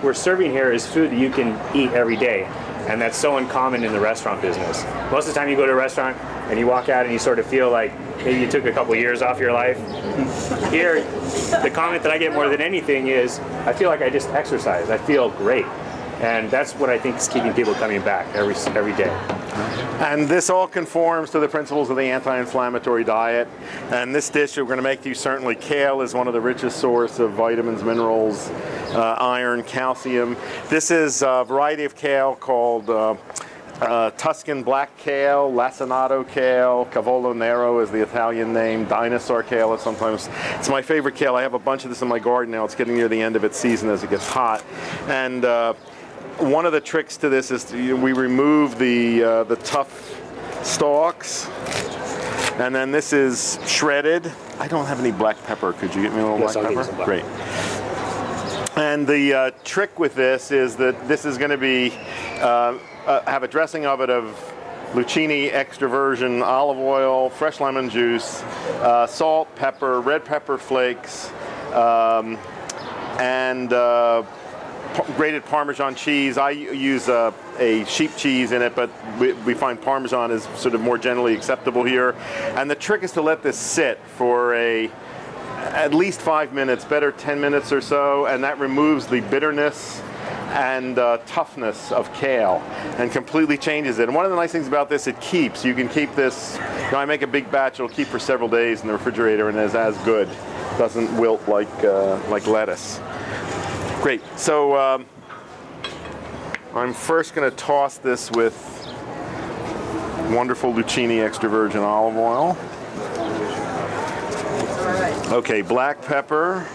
we're serving here is food that you can eat every day. And that's so uncommon in the restaurant business. Most of the time you go to a restaurant and you walk out and you sort of feel like maybe you took a couple years off your life. Here, the comment that I get more than anything is, I feel like I just exercised. I feel great. And that's what I think is keeping people coming back every day. And this all conforms to the principles of the anti-inflammatory diet. And this dish that we're going to make you, certainly kale is one of the richest source of vitamins, minerals, iron, calcium. This is a variety of kale called Tuscan black kale, lacinato kale, cavolo nero is the Italian name, dinosaur kale is sometimes. It's my favorite kale. I have a bunch of this in my garden now. It's getting near the end of its season as it gets hot. And one of the tricks to this is we remove the tough stalks, and then this is shredded. I don't have any black pepper. Could you get me a little black pepper? Great. And the trick with this is that this is going to be have a dressing of it of Lucchini extra virgin olive oil, fresh lemon juice, salt, pepper, red pepper flakes, and grated Parmesan cheese. I use a sheep cheese in it, but we find Parmesan is sort of more generally acceptable here. And the trick is to let this sit for at least 5 minutes, better 10 minutes or so, and that removes the bitterness and toughness of kale and completely changes it. And one of the nice things about this, it keeps. You can keep this, I make a big batch, it'll keep for several days in the refrigerator and is as good. Doesn't wilt like lettuce. Great. So I'm first going to toss this with wonderful Lucchini extra virgin olive oil. Okay, black pepper,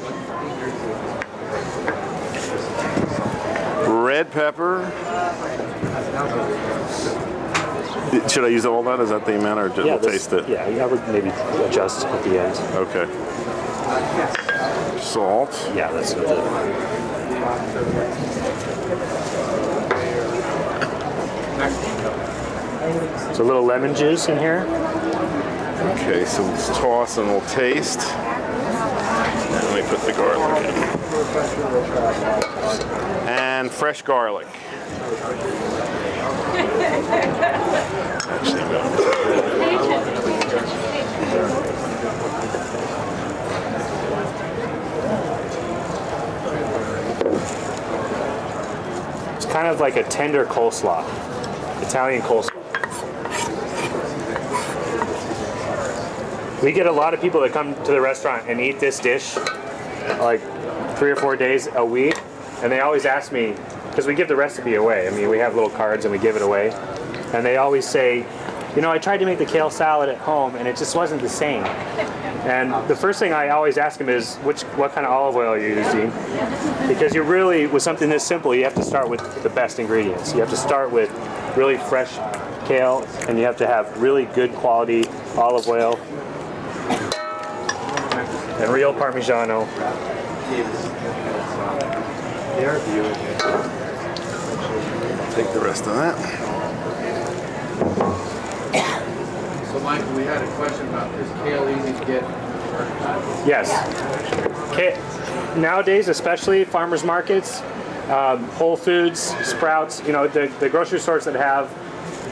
red pepper. Should I use all that? Is that the amount, or we'll taste it? Yeah, I would maybe adjust at the end. Okay. Salt. Yeah, that's good. So a little lemon juice in here. Okay, so let's toss and we'll taste. And let me put the garlic in. And fresh garlic. It's kind of like a tender coleslaw, Italian coleslaw. We get a lot of people that come to the restaurant and eat this dish like 3 or 4 days a week, and they always ask me, because we give the recipe away. I mean, we have little cards and we give it away, and they always say, you know, I tried to make the kale salad at home and it just wasn't the same. And the first thing I always ask them is, what kind of olive oil are you using? Because you really, with something this simple, you have to start with the best ingredients. You have to start with really fresh kale, and you have to have really good quality olive oil and real Parmigiano. Take the rest of that. So, Michael, we had a question about this kale easy to get. Yes. Nowadays, especially farmers markets, Whole Foods, Sprouts, you know, the grocery stores that have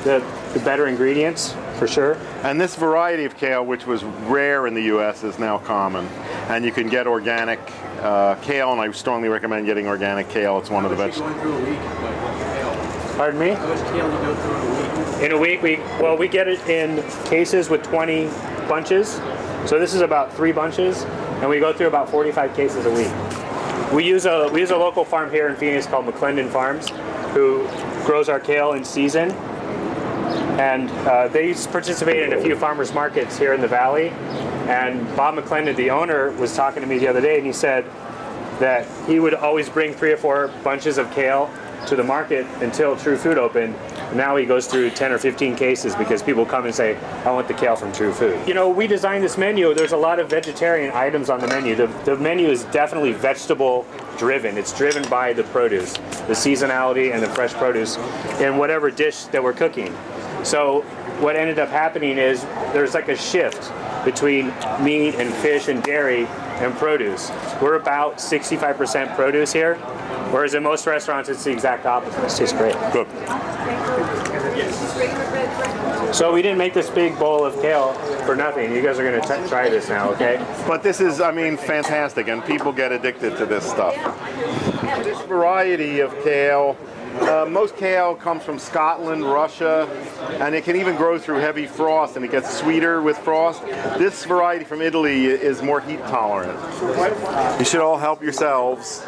the better ingredients, for sure. And this variety of kale, which was rare in the U.S., is now common. And you can get organic kale, and I strongly recommend getting organic kale. It's one of the best. Going through a week, kale. Pardon me? How much kale do you go through in a week? In a week, we get it in cases with 20 bunches. So this is about 3 bunches, and we go through about 45 cases a week. We use a local farm here in Phoenix called McClendon Farms, who grows our kale in season. And they participate in a few farmers markets here in the valley. And Bob McClendon, the owner, was talking to me the other day, and he said that he would always bring 3 or 4 bunches of kale to the market until True Food opened. Now he goes through 10 or 15 cases because people come and say, I want the kale from True Food. You know, we designed this menu. There's a lot of vegetarian items on the menu. The menu is definitely vegetable driven. It's driven by the produce, the seasonality and the fresh produce in whatever dish that we're cooking. So what ended up happening is there's like a shift between meat and fish and dairy and produce. We're about 65% produce here, whereas in most restaurants it's the exact opposite. This tastes great. Good. So we didn't make this big bowl of kale for nothing. You guys are going to try this now, okay? But this is, I mean, fantastic, and people get addicted to this stuff. This variety of kale, most kale comes from Scotland, Russia, and it can even grow through heavy frost, and it gets sweeter with frost. This variety from Italy is more heat tolerant. You should all help yourselves.